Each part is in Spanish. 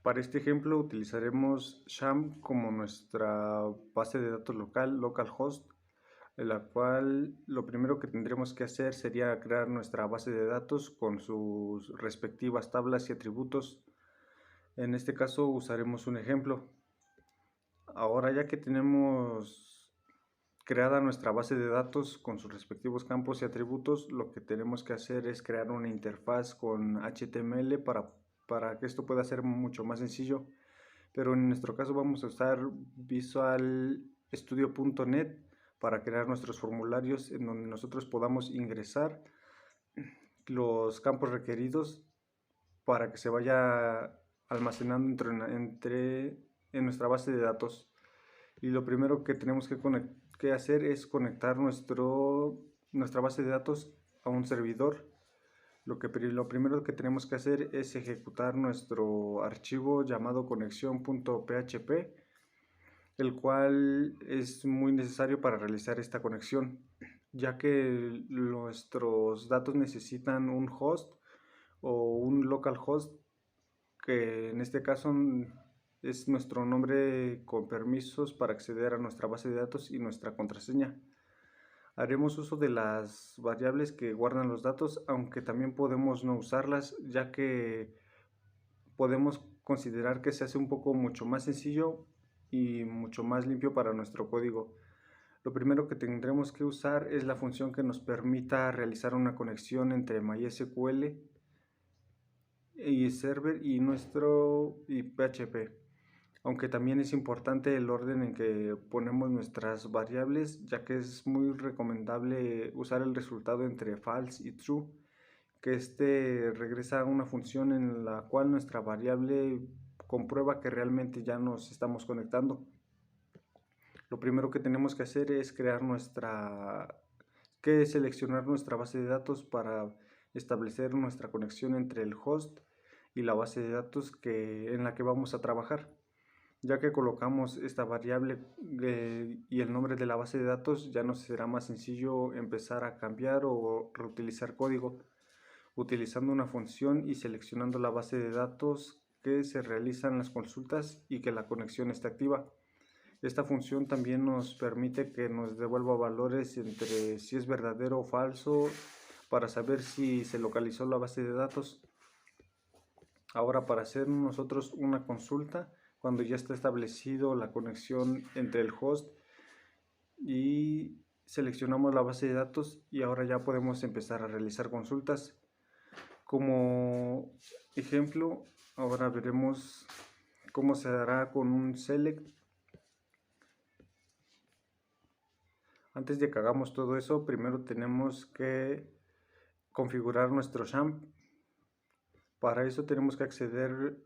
Para este ejemplo utilizaremos SHAM como nuestra base de datos local, localhost, en la cual lo primero que tendremos que hacer sería crear nuestra base de datos con sus respectivas tablas y atributos. En este caso usaremos un ejemplo. Ahora ya que tenemos creada nuestra base de datos con sus respectivos campos y atributos, lo que tenemos que hacer es crear una interfaz con HTML para que esto pueda ser mucho más sencillo. Pero en nuestro caso vamos a usar Visual Studio.net para crear nuestros formularios en donde nosotros podamos ingresar los campos requeridos para que se vaya almacenando en nuestra base de datos. Y lo primero que tenemos que hacer es conectar nuestra base de datos a un servidor. Lo primero que tenemos que hacer es ejecutar nuestro archivo llamado conexión.php, el cual es muy necesario para realizar esta conexión, ya que nuestros datos necesitan un host o un localhost, que en este caso es nuestro nombre con permisos para acceder a nuestra base de datos y nuestra contraseña. Haremos uso de las variables que guardan los datos, aunque también podemos no usarlas, ya que podemos considerar que se hace un poco mucho más sencillo y mucho más limpio para nuestro código. Lo primero que tendremos que usar es la función que nos permita realizar una conexión entre MySQL y server y PHP. Aunque también es importante el orden en que ponemos nuestras variables, ya que es muy recomendable usar el resultado entre false y true, que este regresa a una función en la cual nuestra variable comprueba que realmente ya nos estamos conectando. Lo primero que tenemos que hacer es seleccionar nuestra base de datos para establecer nuestra conexión entre el host y la base de datos en la que vamos a trabajar. Ya que colocamos esta variable y el nombre de la base de datos, ya nos será más sencillo empezar a cambiar o reutilizar código utilizando una función y seleccionando la base de datos que se realizan las consultas y que la conexión esté activa. Esta función también nos permite que nos devuelva valores entre si es verdadero o falso para saber si se localizó la base de datos. Ahora, para hacer nosotros una consulta, cuando ya está establecido la conexión entre el host y seleccionamos la base de datos, y ahora ya podemos empezar a realizar consultas. Como ejemplo, ahora veremos cómo se hará con un select. Antes de que hagamos todo eso, primero tenemos que configurar nuestro SHAM. Para eso tenemos que acceder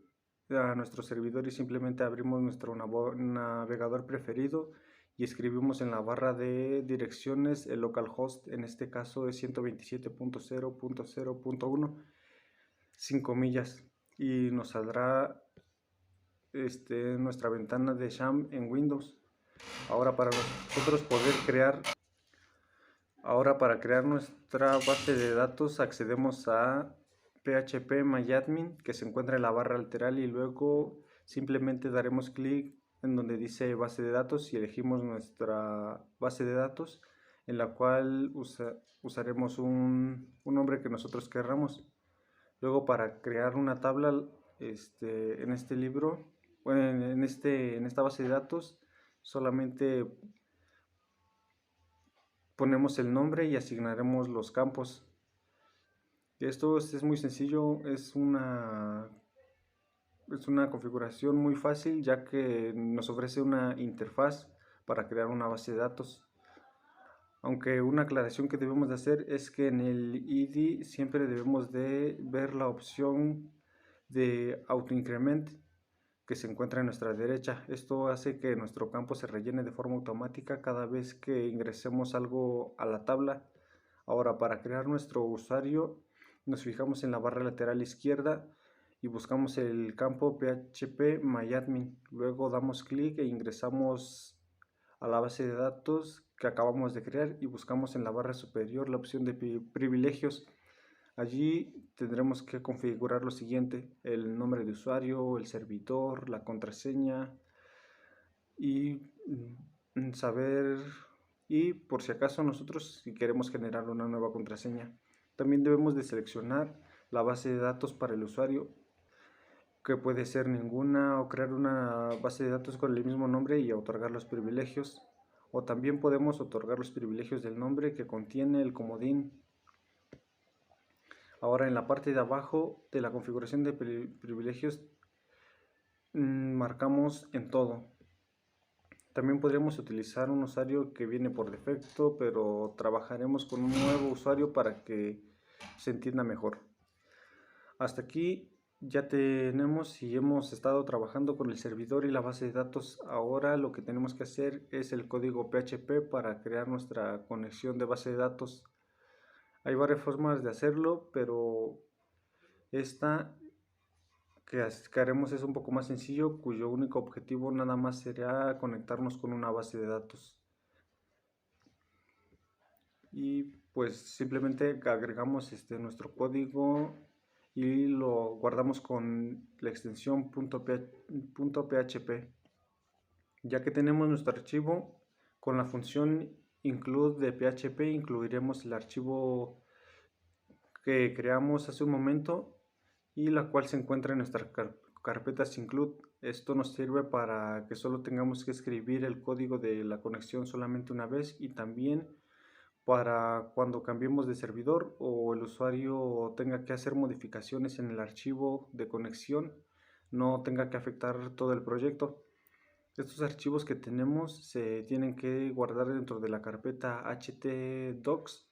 a nuestro servidor y simplemente abrimos nuestro navegador preferido y escribimos en la barra de direcciones el localhost, en este caso es 127.0.0.1, 5 millas, y nos saldrá nuestra ventana de SHAM en Windows. Ahora para crear nuestra base de datos accedemos a php-myadmin, que se encuentra en la barra lateral, y luego simplemente daremos clic en donde dice base de datos y elegimos nuestra base de datos, en la cual usaremos un nombre que nosotros querramos. Luego, para crear una tabla en este libro, bueno, en esta base de datos, solamente ponemos el nombre y asignaremos los campos. Esto es muy sencillo, es una configuración muy fácil, ya que nos ofrece una interfaz para crear una base de datos. Aunque una aclaración que debemos de hacer es que en el ID siempre debemos de ver la opción de autoincrement que se encuentra en nuestra derecha. Esto hace que nuestro campo se rellene de forma automática cada vez que ingresemos algo a la tabla. Ahora, para crear nuestro usuario, nos fijamos en la barra lateral izquierda y buscamos el campo php-myadmin. Luego damos clic e ingresamos a la base de datos que acabamos de crear y buscamos en la barra superior la opción de privilegios. Allí tendremos que configurar lo siguiente: el nombre de usuario, el servidor, la contraseña y saber, y por si acaso nosotros si queremos generar una nueva contraseña. También debemos de seleccionar la base de datos para el usuario, que puede ser ninguna, o crear una base de datos con el mismo nombre y otorgar los privilegios. O también podemos otorgar los privilegios del nombre que contiene el comodín. Ahora en la parte de abajo de la configuración de privilegios marcamos en todo. También podríamos utilizar un usuario que viene por defecto, pero trabajaremos con un nuevo usuario para que se entienda mejor. Hasta aquí ya tenemos y hemos estado trabajando con el servidor y la base de datos. Ahora lo que tenemos que hacer es el código PHP para crear nuestra conexión de base de datos. Hay varias formas de hacerlo, pero esta que haremos es un poco más sencillo, cuyo único objetivo nada más será conectarnos con una base de datos. Y pues simplemente agregamos nuestro código y lo guardamos con la extensión .php. Ya que tenemos nuestro archivo, con la función include de PHP incluiremos el archivo que creamos hace un momento y la cual se encuentra en nuestra carpeta include. Esto nos sirve para que solo tengamos que escribir el código de la conexión solamente una vez, y también para cuando cambiemos de servidor o el usuario tenga que hacer modificaciones en el archivo de conexión, no tenga que afectar todo el proyecto. Estos archivos que tenemos se tienen que guardar dentro de la carpeta htdocs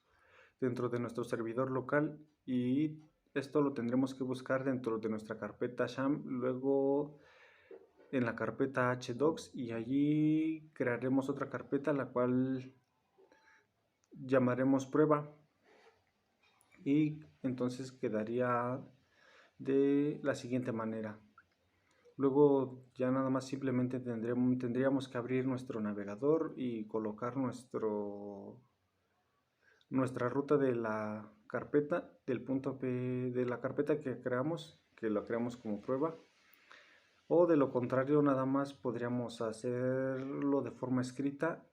dentro de nuestro servidor local, y esto lo tendremos que buscar dentro de nuestra carpeta sham, luego en la carpeta hdocs, y allí crearemos otra carpeta la cual llamaremos prueba, y entonces quedaría de la siguiente manera. Luego ya nada más simplemente tendríamos que abrir nuestro navegador y colocar nuestra ruta de la carpeta, del punto P de la carpeta que creamos, que lo creamos como prueba. O de lo contrario nada más podríamos hacerlo de forma escrita,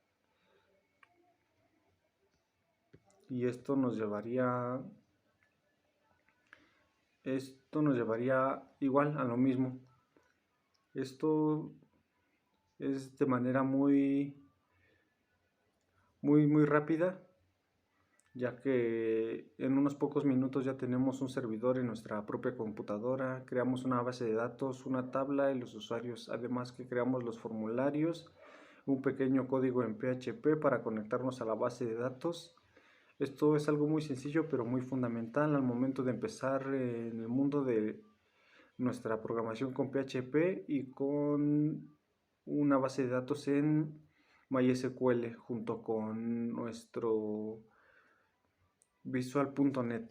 y esto nos llevaría igual a lo mismo. Esto es de manera muy rápida, ya que en unos pocos minutos ya tenemos un servidor en nuestra propia computadora, creamos una base de datos, una tabla y los usuarios, además que creamos los formularios, un pequeño código en PHP para conectarnos a la base de datos. Esto es algo muy sencillo pero muy fundamental al momento de empezar en el mundo de nuestra programación con PHP y con una base de datos en MySQL junto con nuestro Visual.net.